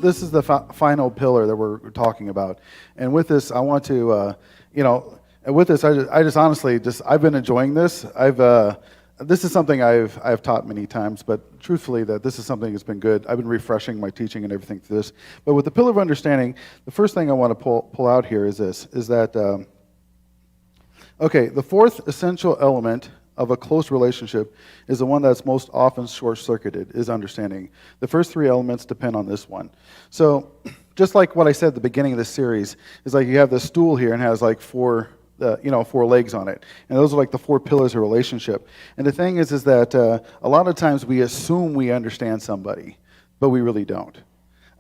this is the final pillar that we're talking about. And with this, I want to, and with this, I just honestly, I've been enjoying this. This is something I've taught many times, but truthfully, that this is something that's been good. I've been refreshing my teaching and everything through this. But with the pillar of understanding, the first thing I want to pull out here is that, the fourth essential element of a close relationship is the one that's most often short-circuited, is understanding. The first three elements depend on this one. So just like what I said at the beginning of this series, is like you have this stool here and has like four legs on it. And those are like the four pillars of relationship. And the thing is that a lot of times we assume we understand somebody, but we really don't.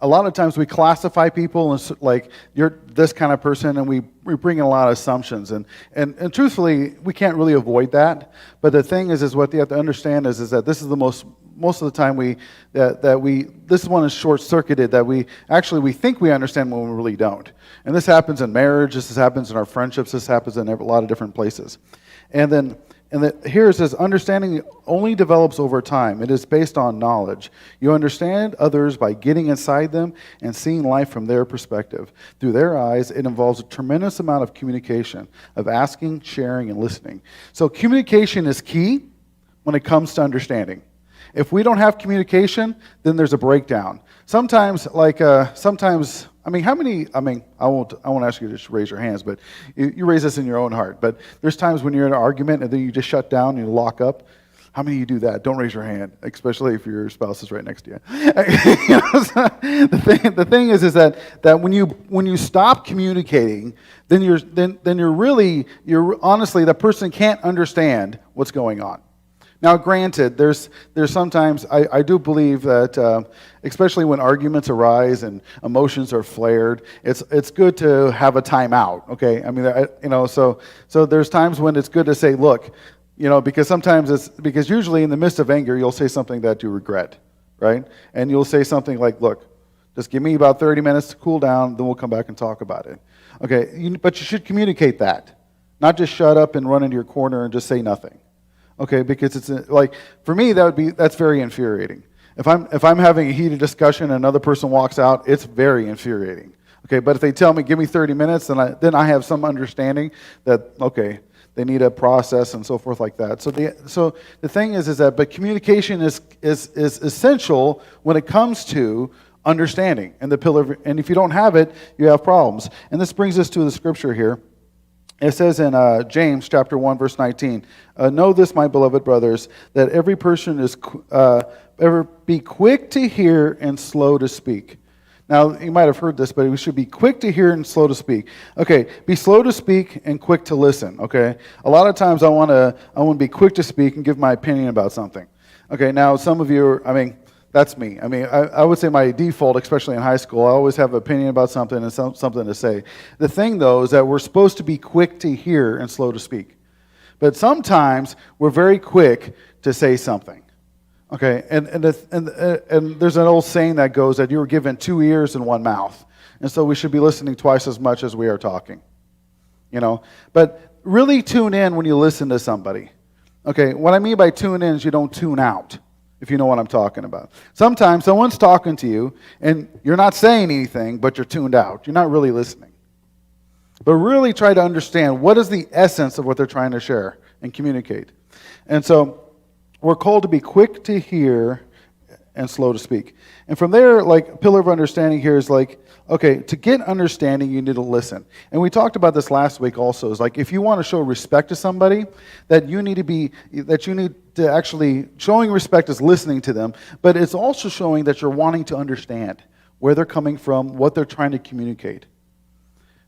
A lot of times we classify people as like, you're this kind of person, and we bring in a lot of assumptions. And truthfully, we can't really avoid that. But the thing is what you have to understand is that this is the most of the time this one is short-circuited, that we think we understand when we really don't. And this happens in marriage, this happens in our friendships, this happens in a lot of different places. Here it says, understanding only develops over time. It is based on knowledge. You understand others by getting inside them and seeing life from their perspective. Through their eyes, it involves a tremendous amount of communication, of asking, sharing, and listening. So communication is key when it comes to understanding. If we don't have communication, then there's a breakdown. Sometimes, I won't ask you to just raise your hands, but you raise this in your own heart. But there's times when you're in an argument and then you just shut down and you lock up. How many of you do that? Don't raise your hand, especially if your spouse is right next to you. The thing is that when you stop communicating, then you're honestly, that person can't understand what's going on. Now, granted, there's sometimes, I do believe that, especially when arguments arise and emotions are flared, it's good to have a timeout, okay? I mean, so there's times when it's good to say, look, because usually in the midst of anger, you'll say something that you regret, right? And you'll say something like, look, just give me about 30 minutes to cool down, then we'll come back and talk about it. Okay, but you should communicate that, not just shut up and run into your corner and just say nothing. Okay, because it's like, for me, that's very infuriating. If I'm having a heated discussion and another person walks out, it's very infuriating. Okay, but if they tell me, give me 30 minutes, then I have some understanding that, okay, they need a process and so forth like that. So the thing is that, but communication is essential when it comes to understanding and the pillar. And if you don't have it, you have problems. And this brings us to the scripture here. It says in James chapter 1, verse 19, know this, my beloved brothers, that every person is be quick to hear and slow to speak. Now, you might have heard this, but we should be quick to hear and slow to speak. Okay, be slow to speak and quick to listen, okay? A lot of times I want to be quick to speak and give my opinion about something. Okay, now some of you, that's me. I would say my default, especially in high school, I always have an opinion about something and something to say. The thing, though, is that we're supposed to be quick to hear and slow to speak. But sometimes we're very quick to say something. Okay, and there's an old saying that goes that you were given 2 ears and 1 mouth. And so we should be listening twice as much as we are talking. But really tune in when you listen to somebody. Okay, what I mean by tune in is you don't tune out, if you know what I'm talking about. Sometimes someone's talking to you, and you're not saying anything, but you're tuned out. You're not really listening. But really try to understand what is the essence of what they're trying to share and communicate. And so we're called to be quick to hear and slow to speak. And from there, like, pillar of understanding here is like, okay, to get understanding, you need to listen. And we talked about this last week also, is like, if you want to show respect to somebody, showing respect is listening to them, but it's also showing that you're wanting to understand where they're coming from, what they're trying to communicate.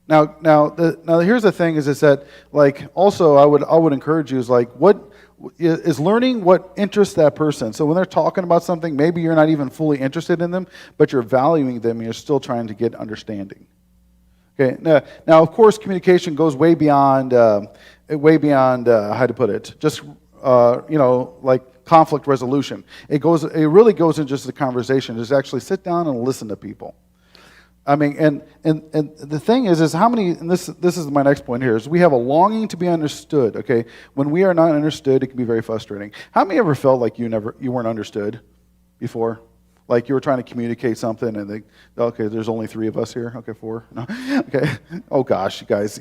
Now, here's the thing: is that, like, also I would encourage you is like, what is learning what interests that person. So when they're talking about something, maybe you're not even fully interested in them, but you're valuing them and you're still trying to get understanding. Okay. Now of course, communication goes way beyond how to put it. Just like conflict resolution. It really goes into just the conversation. Just actually sit down and listen to people. And the thing is how many, and this is my next point here, is we have a longing to be understood, okay? When we are not understood, it can be very frustrating. How many ever felt like you weren't understood before? Like you were trying to communicate something, and okay, there's only 3 of us here. Okay, 4. No, okay. Oh gosh, you guys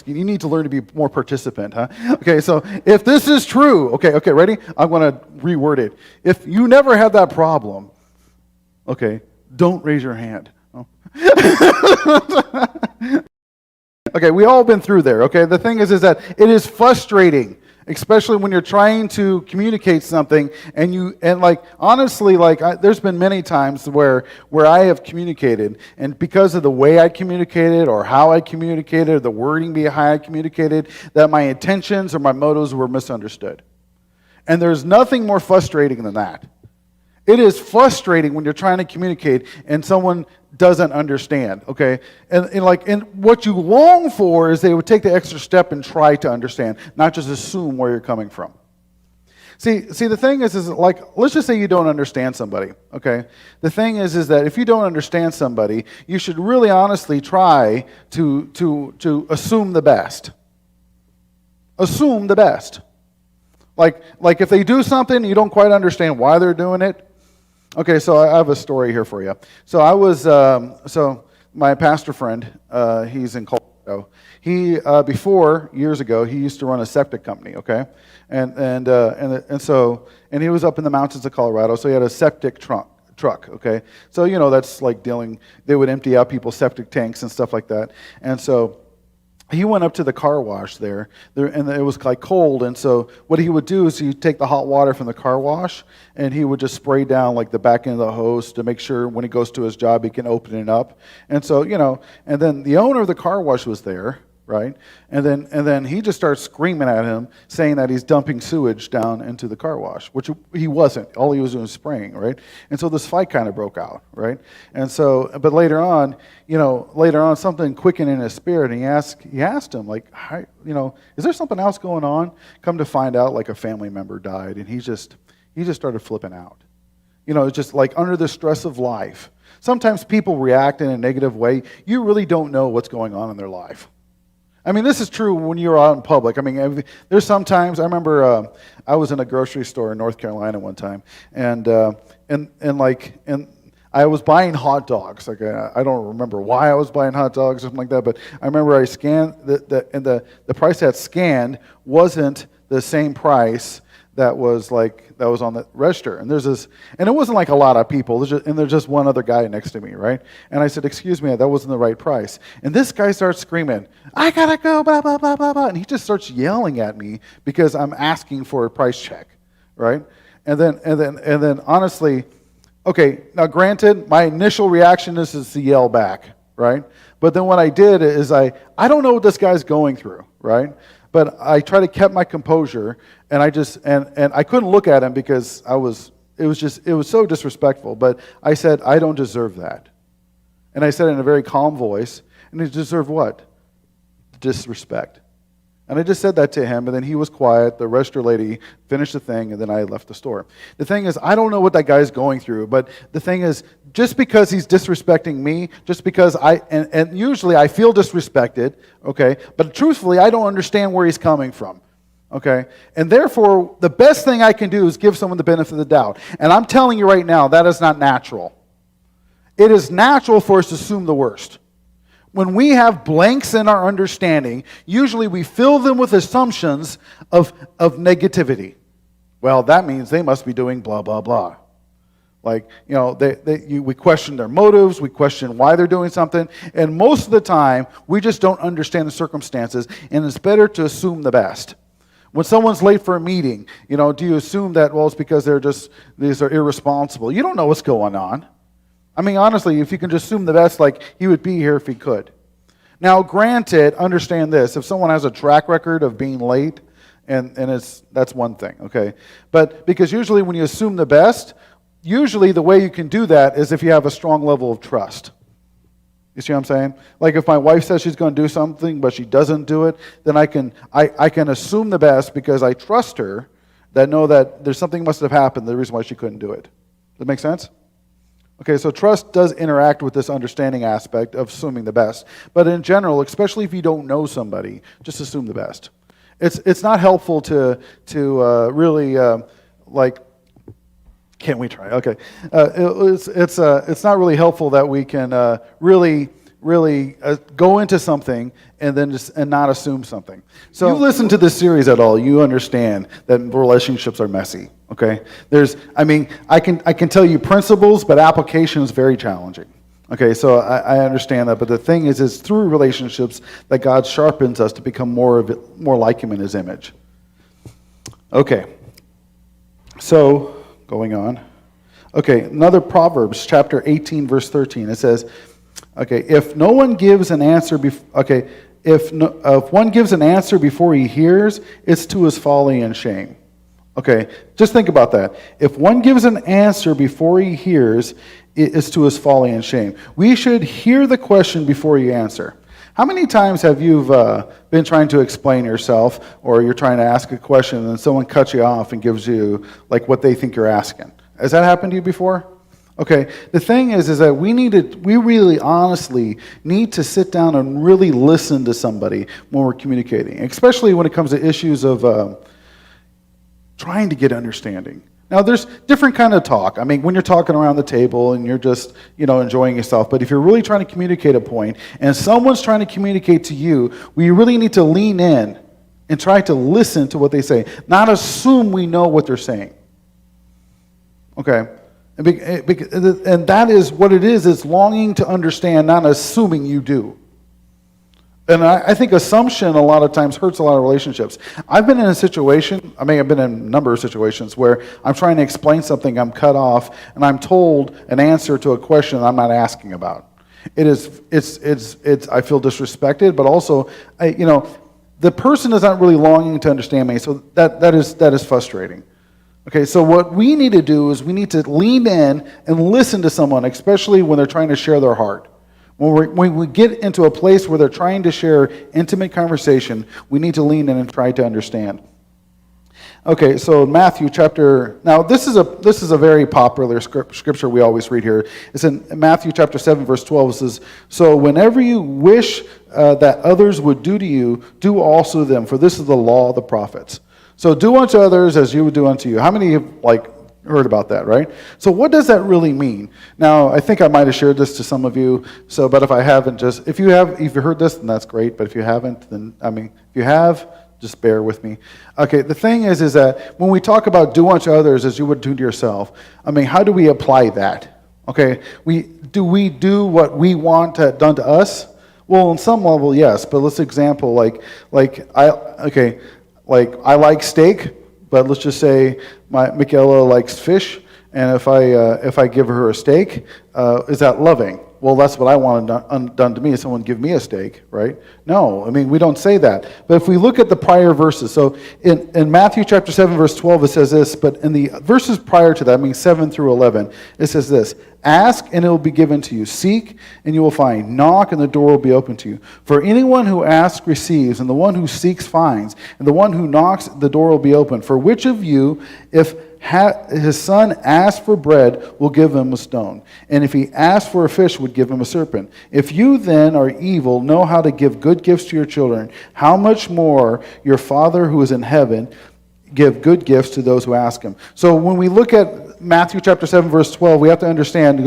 you need to learn to be more participant, huh? Okay, so if this is true, okay, ready? I'm going to reword it. If you never had that problem, okay, don't raise your hand. Oh. Okay, we all been through there. Okay, the thing is that it is frustrating, especially when you're trying to communicate something, and like honestly, like there's been many times where I have communicated, and because of the way I communicated or how I communicated, or the wording behind I communicated, that my intentions or my motives were misunderstood. And there's nothing more frustrating than that. It is frustrating when you're trying to communicate and someone doesn't understand, okay? And what you long for is they would take the extra step and try to understand, not just assume where you're coming from. See, the thing is like, let's just say you don't understand somebody, okay? The thing is that if you don't understand somebody, you should really honestly try to assume the best. Assume the best. Like if they do something, you don't quite understand why they're doing it. Okay, so I have a story here for you. So I was, my pastor friend, he's in Colorado. He, years ago, he used to run a septic company, okay? And he was up in the mountains of Colorado, so he had a septic truck, okay? So, that's like they would empty out people's septic tanks and stuff like that. And so he went up to the car wash there, and it was like cold, and so what he would do is he'd take the hot water from the car wash, and he would just spray down like the back end of the hose to make sure when he goes to his job he can open it up. And so, and then the owner of the car wash was there, right? And then he just starts screaming at him, saying that he's dumping sewage down into the car wash, which he wasn't. All he was doing was spraying, right? And so this fight kind of broke out, right? And so, but later on, something quickened in his spirit, and he asked him, like, is there something else going on? Come to find out, like a family member died, and he just started flipping out. It's just like under the stress of life. Sometimes people react in a negative way. You really don't know what's going on in their life. I mean, this is true when you're out in public. I mean, there's sometimes, I remember I was in a grocery store in North Carolina one time, and I was buying hot dogs. Like I don't remember why I was buying hot dogs or something like that, but I remember I scanned and the price that scanned wasn't the same price that was on the register. And and it wasn't like a lot of people, there's just one other guy next to me, right? And I said, "Excuse me, that wasn't the right price." And this guy starts screaming, "I gotta go, blah, blah, blah, blah, blah." And he just starts yelling at me because I'm asking for a price check, right? And then honestly, okay, now granted, my initial reaction is to yell back, right? But then what I did is I don't know what this guy's going through, right? But I tried to keep my composure, and I couldn't look at him because it was so disrespectful. But I said, "I don't deserve that." And I said it in a very calm voice, and he deserved what? Disrespect. And I just said that to him, and then he was quiet. The register lady finished the thing, and then I left the store. The thing is, I don't know what that guy's going through, but the thing is, just because he's disrespecting me, just because and usually I feel disrespected, okay, but truthfully, I don't understand where he's coming from, okay? And therefore, the best thing I can do is give someone the benefit of the doubt. And I'm telling you right now, that is not natural. It is natural for us to assume the worst. When we have blanks in our understanding, usually we fill them with assumptions of negativity. Well, that means they must be doing blah, blah, blah. Like, we question their motives, we question why they're doing something, and most of the time, we just don't understand the circumstances, and it's better to assume the best. When someone's late for a meeting, do you assume that, well, it's because these are irresponsible? You don't know what's going on. I mean, honestly, if you can just assume the best, like he would be here if he could. Now, granted, understand this: if someone has a track record of being late, and that's one thing, okay? But because usually when you assume the best, usually the way you can do that is if you have a strong level of trust. You see what I'm saying? Like if my wife says she's going to do something but she doesn't do it, then I can assume the best because I trust her, that know that there's something must have happened, the reason why she couldn't do it. Does that make sense? Okay, so trust does interact with this understanding aspect of assuming the best. But in general, especially if you don't know somebody, just assume the best. It's not helpful to really Can't we try? Okay. It's not really helpful that we can really go into something and then and not assume something. So if you listen to this series at all, you understand that relationships are messy. Okay. I can tell you principles, but application is very challenging. Okay, so I understand that, but the thing is, it's through relationships that God sharpens us to become more like Him in His image. Okay, so going on. Okay, another Proverbs, chapter 18, verse 13. It says, okay, if one gives an answer before he hears, it's to his folly and shame. Okay, just think about that. If one gives an answer before he hears, it is to his folly and shame. We should hear the question before you answer. How many times have you been trying to explain yourself, or you're trying to ask a question and then someone cuts you off and gives you like what they think you're asking? Has that happened to you before? Okay, the thing is that we really honestly need to sit down and really listen to somebody when we're communicating, especially when it comes to issues of trying to get understanding. Now, there's different kind of talk. I mean, when you're talking around the table and you're just, enjoying yourself. But if you're really trying to communicate a point and someone's trying to communicate to you, we really need to lean in and try to listen to what they say, not assume we know what they're saying. Okay? And that is what it is. It's longing to understand, not assuming you do. And I think assumption a lot of times hurts a lot of relationships. I've been in a situation, I've been in a number of situations where I'm trying to explain something, I'm cut off, and I'm told an answer to a question I'm not asking about. I feel disrespected, but also, the person is not really longing to understand me, so that is frustrating. Okay, so what we need to do is we need to lean in and listen to someone, especially when they're trying to share their heart. When we get into a place where they're trying to share intimate conversation, we need to lean in and try to understand. Okay, so Matthew chapter, now this is a very popular scripture we always read here. It's in Matthew chapter 7, verse 12. It says, so whenever you wish that others would do to you, do also to them, for this is the law of the prophets. So do unto others as you would do unto you. How many have heard about that, right? So what does that really mean? Now, I think I might have shared this to some of you, but if I haven't, if you heard this, then that's great, but if you haven't, then, if you have, just bear with me. Okay, the thing is that when we talk about do unto others as you would do to yourself, how do we apply that? Okay, do we do what we want done to us? Well, on some level, yes, but let's example, I like steak, but let's just say Michaela likes fish, and if I give her a steak, is that loving? Well, that's what I want done to me. If someone give me a steak, right? No, we don't say that. But if we look at the prior verses, so in Matthew chapter 7, verse 12, it says this, but in the verses prior to that, 7 through 11, it says this, ask and it will be given to you. Seek and you will find. Knock and the door will be open to you. For anyone who asks receives, and the one who seeks finds, and the one who knocks, the door will be open. For which of you, if his son asks for bread, will give him a stone? And if he asks for a fish, would give him a serpent? If you then are evil, know how to give good gifts to your children, how much more your Father who is in heaven give good gifts to those who ask him. So when we look at Matthew chapter 7, verse 12, we have to understand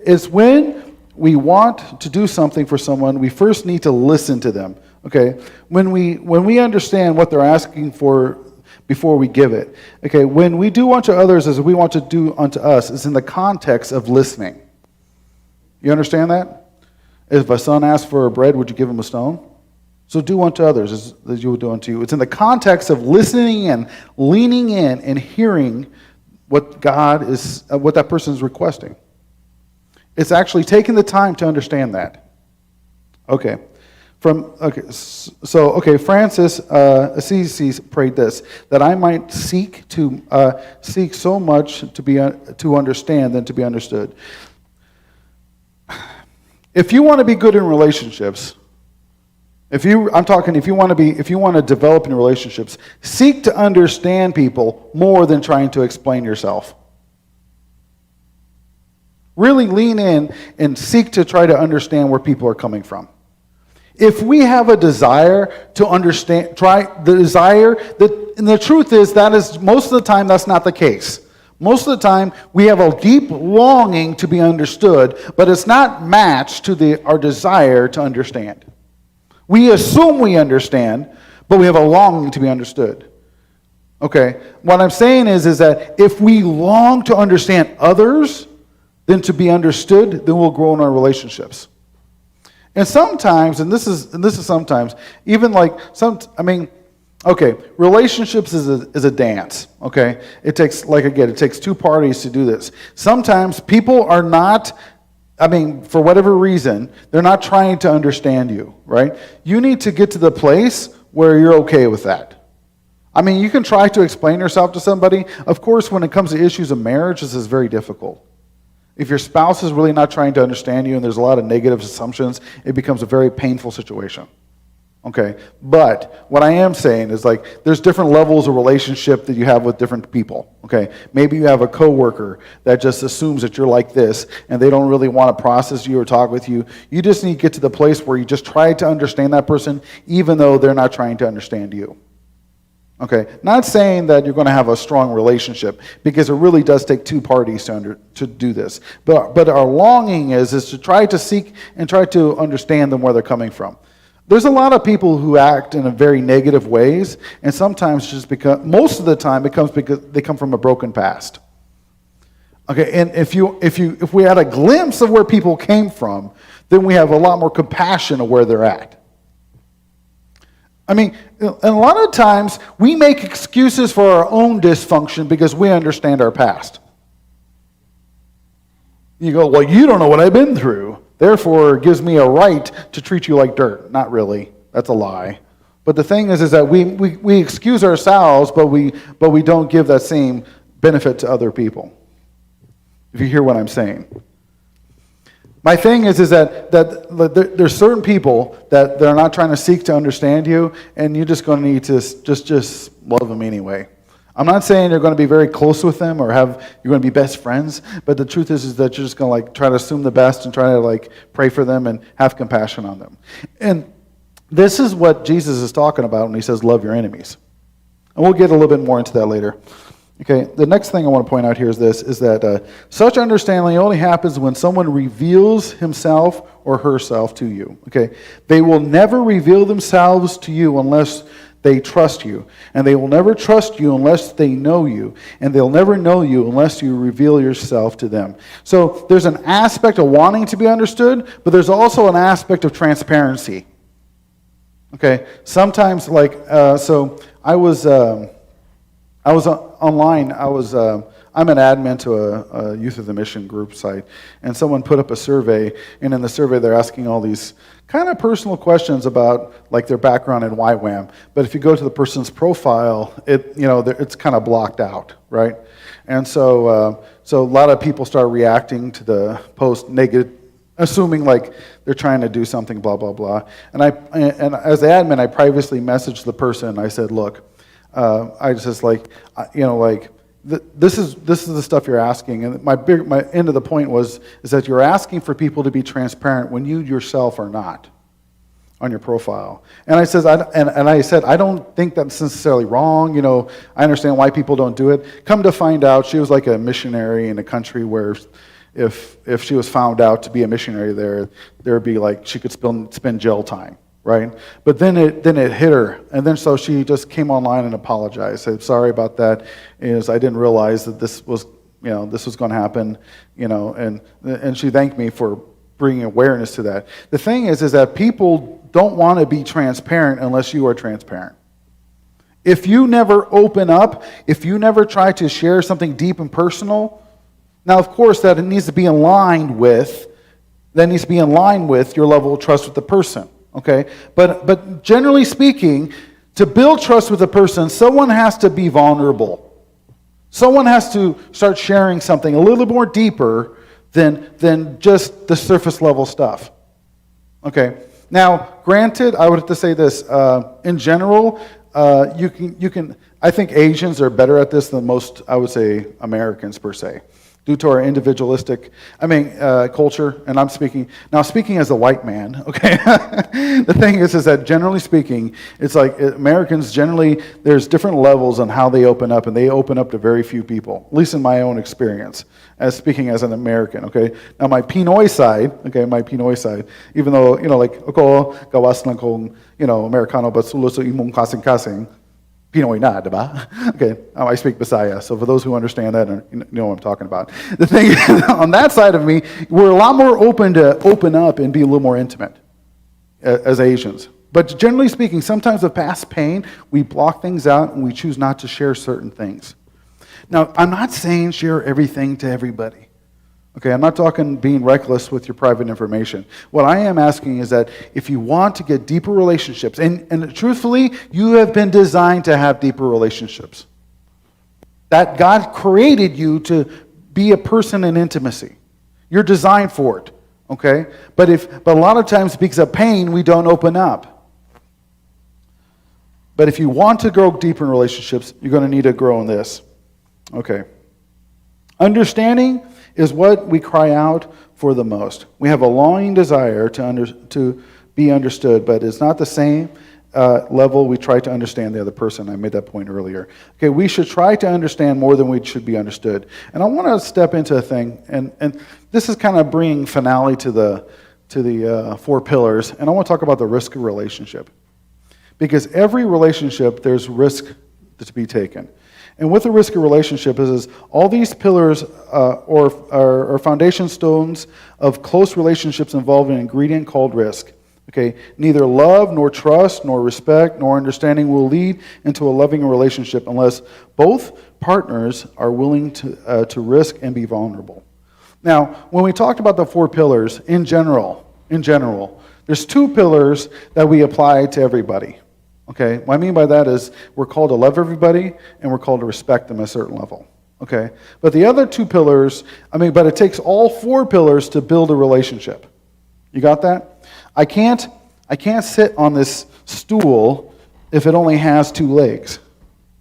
it's when we want to do something for someone, we first need to listen to them. Okay? When we understand what they're asking for before we give it. Okay, when we do unto others as we want to do unto us, it's in the context of listening. You understand that? If a son asks for a bread, would you give him a stone? So do unto others as you would do unto you. It's in the context of listening and leaning in and hearing what what that person is requesting. It's actually taking the time to understand that. Okay. Francis Assisi prayed this, that I might seek so much to understand than to be understood. If you want to be good in relationships, if you want to develop in relationships, seek to understand people more than trying to explain yourself. Really lean in and seek to try to understand where people are coming from. If we have a desire to understand, the and the truth is that is most of the time that's not the case. Most of the time we have a deep longing to be understood, but it's not matched to our desire to understand. We assume we understand, but we have a longing to be understood. Okay, what I'm saying is that if we long to understand others than to be understood, then we'll grow in our relationships. And sometimes, and this is sometimes, even like relationships is a dance. Okay, it takes two parties to do this. Sometimes people are not. For whatever reason, they're not trying to understand you, right? You need to get to the place where you're okay with that. You can try to explain yourself to somebody. Of course, when it comes to issues of marriage, this is very difficult. If your spouse is really not trying to understand you and there's a lot of negative assumptions, it becomes a very painful situation. Okay, but what I am saying is there's different levels of relationship that you have with different people. Okay, maybe you have a coworker that just assumes that you're like this and they don't really want to process you or talk with you. You just need to get to the place where you just try to understand that person even though they're not trying to understand you. Okay, not saying that you're going to have a strong relationship because it really does take two parties to do this. But our longing is to try to seek and try to understand them where they're coming from. There's a lot of people who act in a very negative ways, and sometimes most of the time it comes because they come from a broken past. Okay, and if we had a glimpse of where people came from, then we have a lot more compassion of where they're at. And a lot of times we make excuses for our own dysfunction because we understand our past. You go, well, you don't know what I've been through. Therefore, it gives me a right to treat you like dirt. Not really. That's a lie. But the thing is that we excuse ourselves, but we don't give that same benefit to other people. If you hear what I'm saying. My thing is that there's certain people that they're not trying to seek to understand you, and you're just going to need to just love them anyway. I'm not saying you're going to be very close with them or you're going to be best friends, but the truth is that you're just going to try to assume the best and try to pray for them and have compassion on them. And this is what Jesus is talking about when he says love your enemies. And we'll get a little bit more into that later. Okay, the next thing I want to point out here is that such understanding only happens when someone reveals himself or herself to you. Okay, they will never reveal themselves to you unless they trust you, and they will never trust you unless they know you, and they'll never know you unless you reveal yourself to them. So there's an aspect of wanting to be understood, but there's also an aspect of transparency. Okay, sometimes so I was online. I'm an admin to a Youth of the Mission group site, and someone put up a survey, and in the survey they're asking all these kind of personal questions about their background in YWAM. But if you go to the person's profile, it's kind of blocked out, right? And so a lot of people start reacting to the post negative, assuming they're trying to do something, blah blah blah. And as the admin, I privately messaged the person. I said, look. I just this is the stuff you're asking, and my end of the point is that you're asking for people to be transparent when you yourself are not on your profile. And I said I don't think that's necessarily wrong. I understand why people don't do it. Come to find out, she was a missionary in a country where if she was found out to be a missionary there'd be she could spend jail time. Right, but then it hit her, and then so she just came online and apologized. Said sorry about that. I didn't realize that this was going to happen. And she thanked me for bringing awareness to that. The thing is that people don't want to be transparent unless you are transparent. If you never open up, if you never try to share something deep and personal, now of course that needs to be in line with your level of trust with the person. Okay, but generally speaking, to build trust with a person, someone has to be vulnerable. Someone has to start sharing something a little more deeper than just the surface level stuff. Okay, now granted, I would have to say this. In general, you can. I think Asians are better at this than most, I would say, Americans per se. due to our individualistic, culture, and I'm speaking as a white man, okay? The thing is that generally speaking, it's like Americans generally, there's different levels on how they open up, and they open up to very few people, at least in my own experience, as speaking as an American, okay? Now my Pinoy side, even though, like, ako, gawas lang kong, Americano, but suluso imong kasing-kasing, Pinoy na, diba? Okay, I speak Bisaya, so for those who understand that, you know what I'm talking about. The thing on that side of me, we're a lot more open to open up and be a little more intimate as Asians. But generally speaking, sometimes with past pain, we block things out and we choose not to share certain things. Now, I'm not saying share everything to everybody. Okay, I'm not talking being reckless with your private information. What I am asking is that if you want to get deeper relationships, and truthfully, you have been designed to have deeper relationships. That God created you to be a person in intimacy. You're designed for it, okay? But a lot of times because of pain, we don't open up. But if you want to grow deeper in relationships, you're going to need to grow in this. Okay. Understanding is what we cry out for the most. We have a longing desire to be understood, but it's not the same level we try to understand the other person. I made that point earlier. Okay, we should try to understand more than we should be understood. And I want to step into a thing, and this is kind of bringing finale to the 4 pillars, and I want to talk about the risk of relationship. Because every relationship, there's risk to be taken. And with the risk of relationship is all these pillars or foundation stones of close relationships involve an ingredient called risk. Okay, neither love, nor trust, nor respect, nor understanding will lead into a loving relationship unless both partners are willing to risk and be vulnerable. Now, when we talked about the 4 pillars, in general, there's 2 pillars that we apply to everybody. Okay, what I mean by that is we're called to love everybody and we're called to respect them at a certain level. Okay, but the other 2 pillars, but it takes all 4 pillars to build a relationship. You got that? I can't sit on this stool if it only has 2 legs.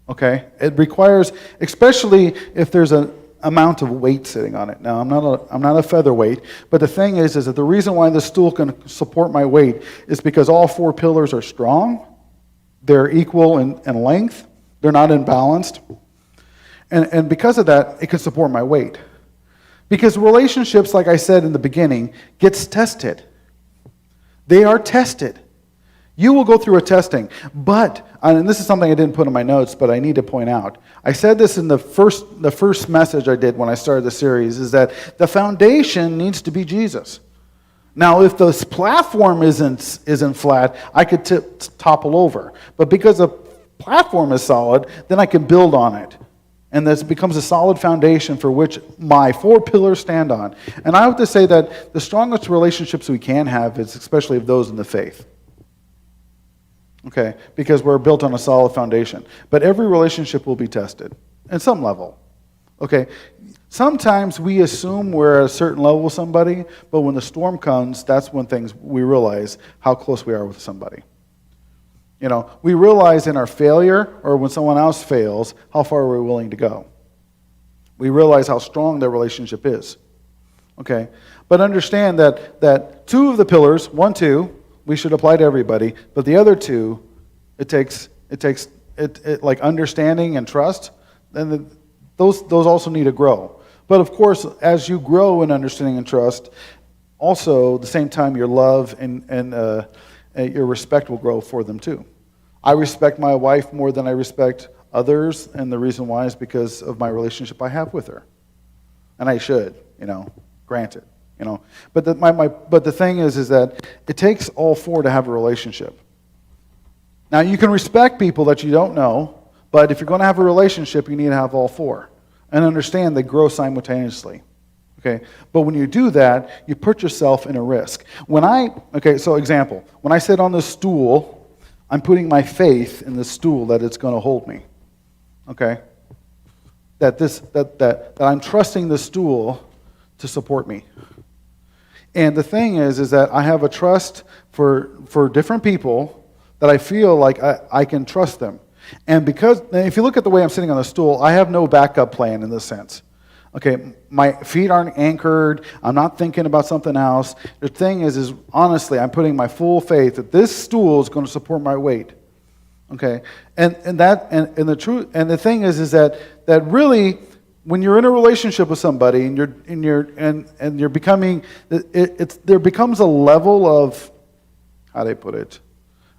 Okay, it requires, especially if there's an amount of weight sitting on it. Now, I'm not a featherweight, but the thing is that the reason why the stool can support my weight is because all 4 pillars are strong. They're equal in length. They're not imbalanced. And because of that, it can support my weight. Because relationships, like I said in the beginning, gets tested. They are tested. You will go through a testing. But, and this is something I didn't put in my notes, but I need to point out. I said this in the first message I did when I started the series, is that the foundation needs to be Jesus. Now, if this platform isn't flat, I could topple over. But because the platform is solid, then I can build on it. And this becomes a solid foundation for which my 4 pillars stand on. And I have to say that the strongest relationships we can have is especially of those in the faith. Okay, because we're built on a solid foundation. But every relationship will be tested at some level. Okay, sometimes we assume we're at a certain level with somebody, but when the storm comes, that's when we realize how close we are with somebody. We realize in our failure or when someone else fails, how far we're willing to go. We realize how strong their relationship is. Okay, but understand that 2 of the pillars, 1, 2, we should apply to everybody, but the other 2, it takes like understanding and trust, and those also need to grow. But of course, as you grow in understanding and trust, also at the same time your love and your respect will grow for them too. I respect my wife more than I respect others, and the reason why is because of my relationship I have with her. And I should, granted, But the thing is that it takes all 4 to have a relationship. Now, you can respect people that you don't know, but if you're going to have a relationship, you need to have all 4. And understand they grow simultaneously. Okay? But when you do that, you put yourself in a risk. So example, when I sit on this stool, I'm putting my faith in the stool that it's going to hold me. Okay? That I'm trusting the stool to support me. And the thing is that I have a trust for different people that I feel like I can trust them. And if you look at the way I'm sitting on the stool, I have no backup plan in this sense. Okay, my feet aren't anchored. I'm not thinking about something else. The thing is honestly, I'm putting my full faith that this stool is going to support my weight. Okay, and the truth, and the thing is that really, when you're in a relationship with somebody and you're becoming, there becomes a level of, how do I put it?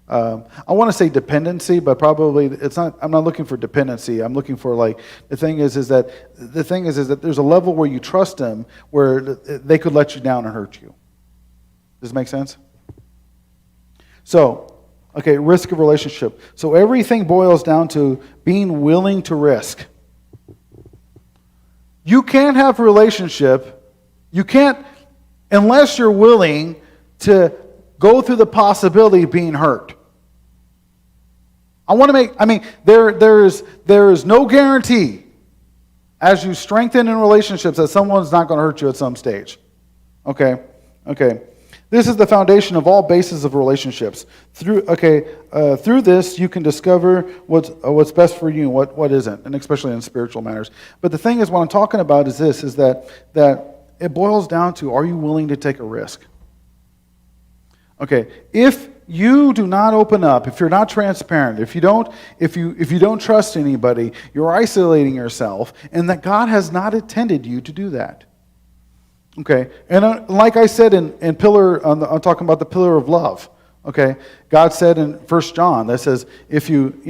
I want to say dependency, but probably it's not. I'm not looking for dependency. I'm looking for, like, the thing is that there's a level where you trust them, where they could let you down and hurt you. Does this make sense? So, okay, risk of relationship. So everything boils down to being willing to risk. You can't have a relationship. You can't unless you're willing to go through the possibility of being hurt. There is no guarantee as you strengthen in relationships that someone's not going to hurt you at some stage. Okay. This is the foundation of all bases of relationships. Through this, you can discover what's best for you and what isn't, and especially in spiritual matters. But the thing is, what I'm talking about is this: is that it boils down to, are you willing to take a risk? Okay, if you do not open up, if you're not transparent, if you don't trust anybody, you're isolating yourself, and that God has not intended you to do that. Okay, and like I said in pillar, I'm talking about the pillar of love. Okay, God said in 1 John that says, if you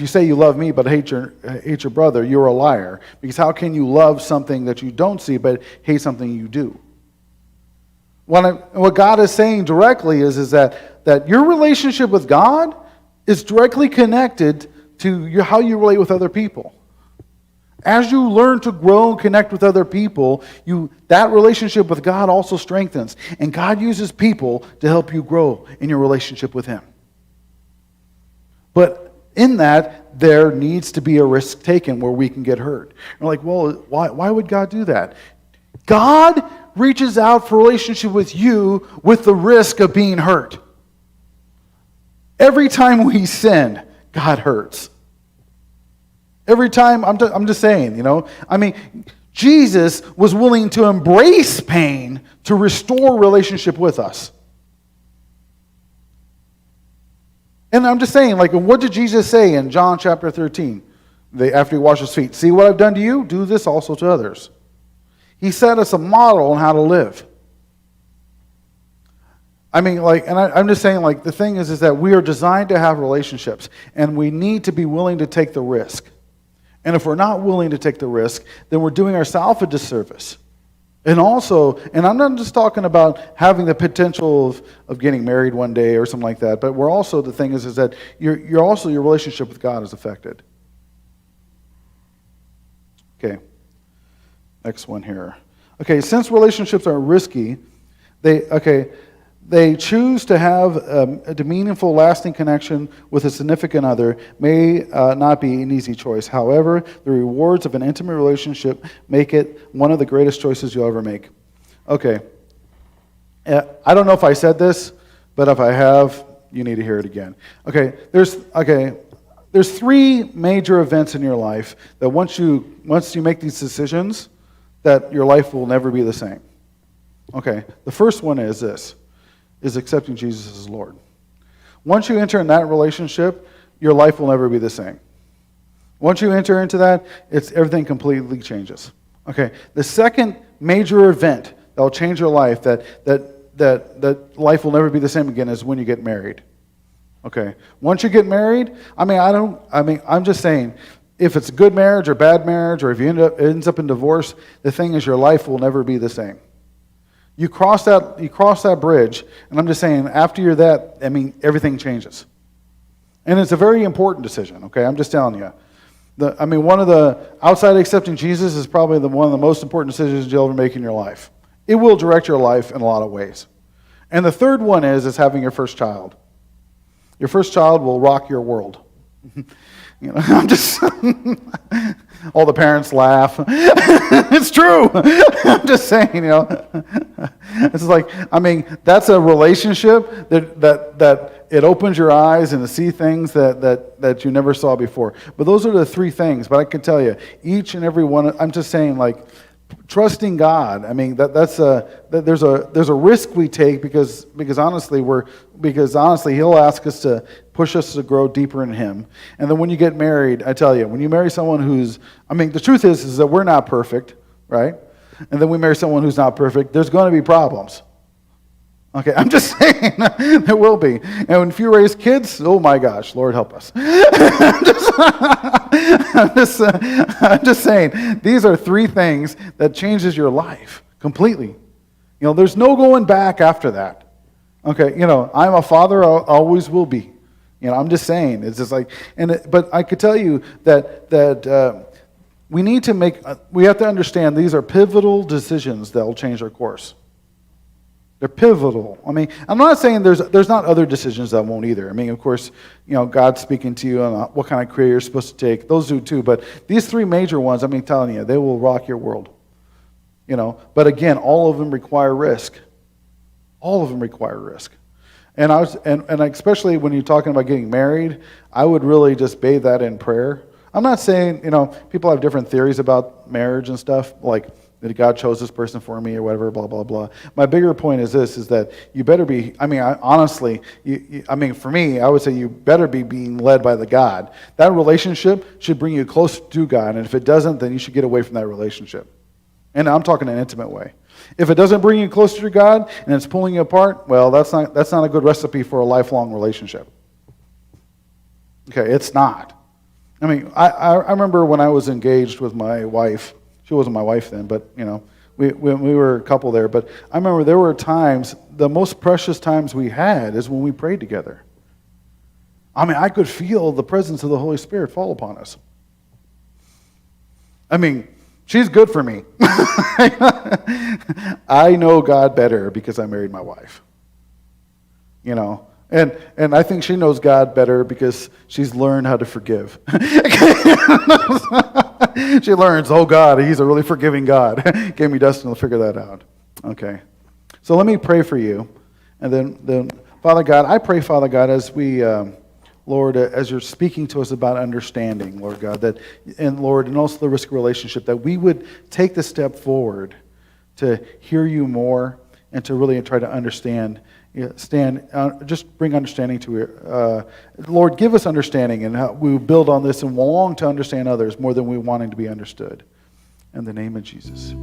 say you love me but hate your brother, you're a liar. Because how can you love something that you don't see but hate something you do? What God is saying directly is that your relationship with God is directly connected to how you relate with other people. As you learn to grow and connect with other people, that relationship with God also strengthens. And God uses people to help you grow in your relationship with Him. But in that, there needs to be a risk taken where we can get hurt. We're like, well, why would God do that? God reaches out for a relationship with you with the risk of being hurt. Every time we sin, God hurts. Every time, I'm just saying, Jesus was willing to embrace pain to restore relationship with us. And I'm just saying, what did Jesus say in John chapter 13? After He washed His feet, see what I've done to you? Do this also to others. He set us a model on how to live. I'm just saying, the thing is that we are designed to have relationships, and we need to be willing to take the risk. And if we're not willing to take the risk, then we're doing ourselves a disservice. And I'm not just talking about having the potential of getting married one day or something like that, but we're also, the thing is that your relationship with God is affected. Okay. Next one here. Okay, since relationships are risky, they choose to have a meaningful, lasting connection with a significant other may not be an easy choice. However, the rewards of an intimate relationship make it one of the greatest choices you'll ever make. Okay. I don't know if I said this, but if I have, you need to hear it again. Okay. There's three major events in your life that once you make these decisions, that your life will never be the same. Okay. The first one is this. Is accepting Jesus as Lord. Once you enter in that relationship, your life will never be the same. Once you enter into that, everything completely changes. Okay. The second major event that will change your life, that life will never be the same again, is when you get married. Okay. Once you get married, I'm just saying, if it's a good marriage or bad marriage, or if it ends up in divorce, the thing is, your life will never be the same. You cross that bridge, and I'm just saying, after you're that, everything changes. And it's a very important decision, okay? I'm just telling you. One of the, outside accepting Jesus is probably one of the most important decisions you'll ever make in your life. It will direct your life in a lot of ways. And the third one is having your first child. Your first child will rock your world. I'm just, all the parents laugh. It's true. I'm just saying, it's that's a relationship that it opens your eyes and to see things that you never saw before. But those are the three things. But I can tell you, each and every one, I'm just saying, trusting God. I mean, there's a risk we take because honestly He'll ask us to push us to grow deeper in Him. And then when you get married, I tell you, when you marry someone the truth is that we're not perfect, right? And then we marry someone who's not perfect, there's going to be problems. Okay, I'm just saying, there will be. And if you raise kids, oh my gosh, Lord help us. I'm just saying, these are three things that changes your life completely. There's no going back after that. Okay, I'm a father, I always will be. I'm just saying, it's just like, but I could tell you that we have to understand these are pivotal decisions that will change our course. They're pivotal. I mean, I'm not saying there's not other decisions that won't either. I mean, of course, God's speaking to you on what kind of career you're supposed to take. Those do too. But these three major ones, I'm telling you, they will rock your world. But again, all of them require risk. All of them require risk. And and especially when you're talking about getting married, I would really just bathe that in prayer. I'm not saying, people have different theories about marriage and stuff, like that God chose this person for me or whatever, blah, blah, blah. My bigger point is this, is that you better be, honestly, for me, I would say you better be being led by the God. That relationship should bring you closer to God, and if it doesn't, then you should get away from that relationship. And I'm talking in an intimate way. If it doesn't bring you closer to God and it's pulling you apart, well, that's not a good recipe for a lifelong relationship. Okay, it's not. I remember when I was engaged with my wife. She wasn't my wife then, but we were a couple there. But I remember there were times, the most precious times we had is when we prayed together. I could feel the presence of the Holy Spirit fall upon us. She's good for me. I know God better because I married my wife. And I think she knows God better because she's learned how to forgive. She learns, oh God, He's a really forgiving God. Gave me Dustin to figure that out. Okay. So let me pray for you. And then Father God, I pray, Father God, as we, Lord, as you're speaking to us about understanding, Lord God, and also the risk of relationship, that we would take the step forward to hear you more and to really try to understand. Just bring understanding to it. Lord, give us understanding, and how we build on this and long to understand others more than we wanting to be understood. In the name of Jesus.